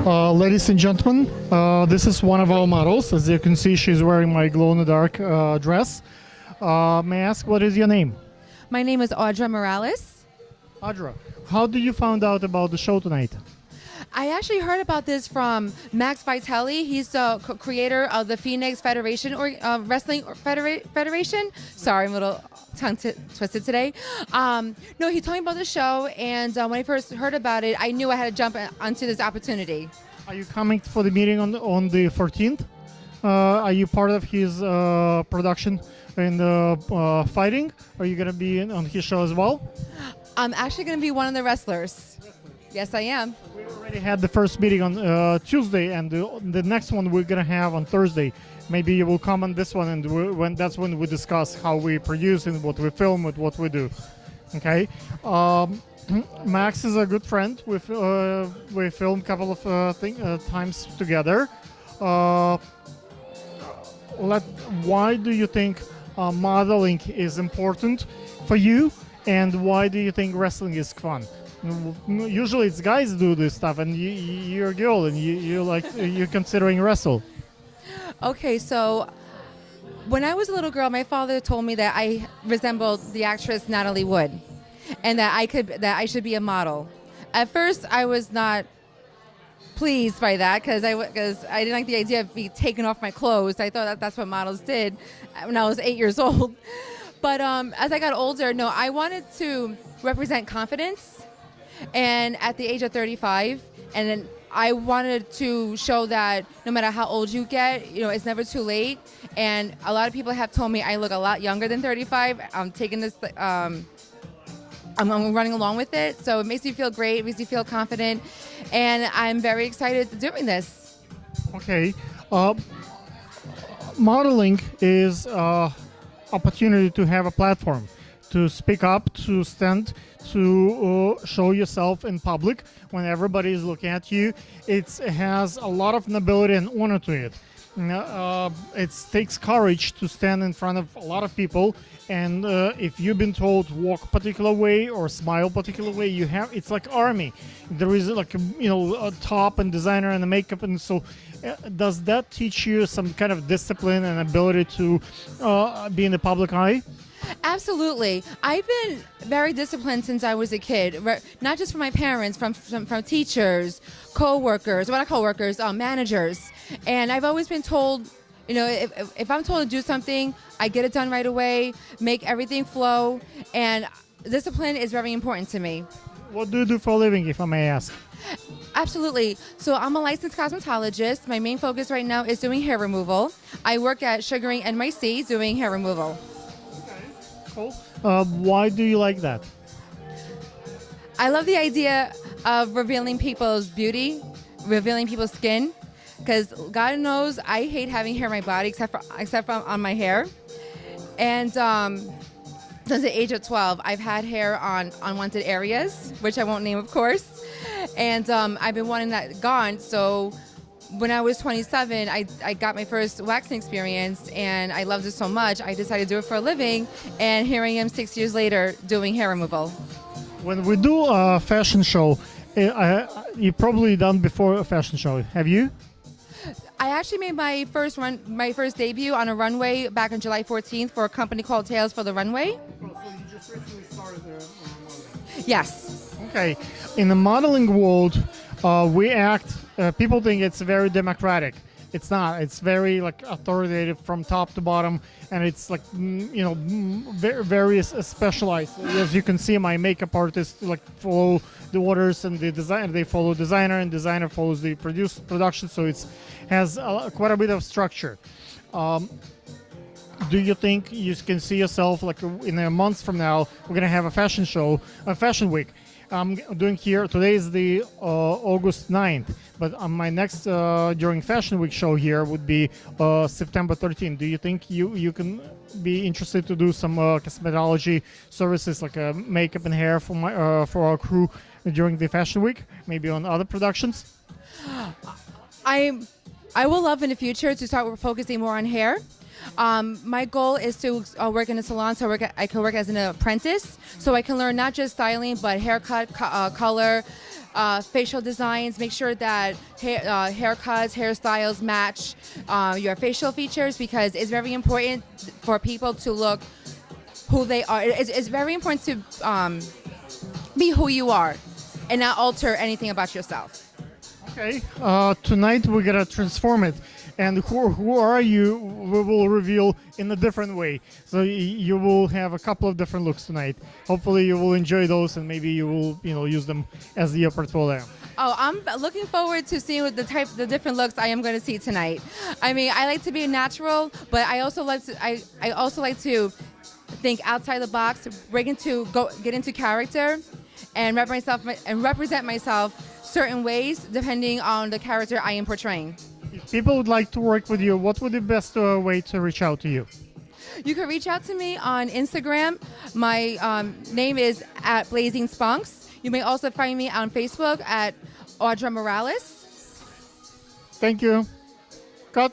Ladies and gentlemen, this is one of our models. As you can see, she's wearing my glow-in-the-dark dress. May I ask, what is your name? My name is Audra Morales. Audra, how did you find out about the show tonight? I actually heard about this from Max Vitelli. He's the creator of the Phoenix Federation or Wrestling Federation. Sorry, I'm a little tongue twisted today. No, he told me about the show, and when I first heard about it, I knew I had to jump onto this opportunity. Are you coming for the meeting on the 14th? Are you part of his production in the fighting? Are you going to be on his show as well? I'm actually going to be one of the wrestlers. Yes, I am. We already had the first meeting on Tuesday, and the next one we're going to have on Thursday. Maybe you will come on this one, and that's when we discuss how we produce and what we film and what we do. Okay? Max is a good friend. We filmed a couple of times together. Why do you think modeling is important for you, and why do you think wrestling is fun? Usually it's guys do this stuff, and you're a girl, and you're considering wrestle. Okay, so when I was a little girl, my father told me that I resembled the actress Natalie Wood, and that I should be a model. At first, I was not pleased by that because I didn't like the idea of me taking off my clothes. I thought that's what models did when I was 8 years old. But as I got older, no, I wanted to represent confidence. And at the age of 35, and then I wanted to show that no matter how old you get, it's never too late. And a lot of people have told me I look a lot younger than 35. I'm taking this, I'm running along with it. So it makes me feel great. It makes me feel confident. And I'm very excited to doing this. Okay. Modeling is opportunity to have a platform, to speak up, to stand, to show yourself in public when everybody is looking at you. It has a lot of nobility and honor to it. It takes courage to stand in front of a lot of people, and if you've been told walk a particular way or smile a particular way, it's like army. There is like a top and designer and the makeup, and so does that teach you some kind of discipline and ability to be in the public eye? Absolutely. I've been very disciplined since I was a kid, not just from my parents, from teachers, co-workers, managers. And I've always been told, if I'm told to do something, I get it done right away, make everything flow, and discipline is very important to me. What do you do for a living, if I may ask? Absolutely. So I'm a licensed cosmetologist. My main focus right now is doing hair removal. I work at Sugaring NYC doing hair removal. Cool. Why do you like that? I love the idea of revealing people's beauty, revealing people's skin, because God knows I hate having hair on my body except for on my hair. And since the age of 12, I've had hair on unwanted areas, which I won't name, of course. And I've been wanting that gone. So when I was 27, I got my first waxing experience, and I loved it so much, I decided to do it for a living, and here I am 6 years later doing hair removal. When we do a fashion show, you've probably done before a fashion show, have you? I actually made my first debut on a runway back on July 14th for a company called Tales for the Runway. So you just recently started modeling? Yes. Okay. In the modeling world, people think it's very democratic. It's not. It's very authoritative from top to bottom, and it's very specialized. As you can see, my makeup artists follow the orders, and the designer they follow designer, and designer follows the production. So it has quite a bit of structure. Do you think you can see yourself in a month from now? We're gonna have a fashion show, a fashion week. I'm doing here. Today is the August 9th, but my next during Fashion Week show here would be September 13th. Do you think you can be interested to do some cosmetology services like makeup and hair for our crew during the Fashion Week? Maybe on other productions? I will love in the future to start focusing more on hair. My goal is to work in a salon, so I can work as an apprentice, so I can learn not just styling, but haircut, color, facial designs. Make sure that haircuts, hairstyles match your facial features, because it's very important for people to look who they are. It's very important to be who you are and not alter anything about yourself. Okay, tonight we're gonna transform it, and who are you? We will reveal in a different way. So you will have a couple of different looks tonight. Hopefully, you will enjoy those, and maybe you will, use them as your portfolio. Oh, I'm looking forward to seeing what the different looks I am going to see tonight. I mean, I like to be natural, but I also like to think outside the box, get into character, and represent myself certain ways depending on the character I am portraying. If people would like to work with you, what would be the best way to reach out to you? You can reach out to me on Instagram. My name is @BlazingSpunks. You may also find me on Facebook at Audra Morales. Thank you. Cut.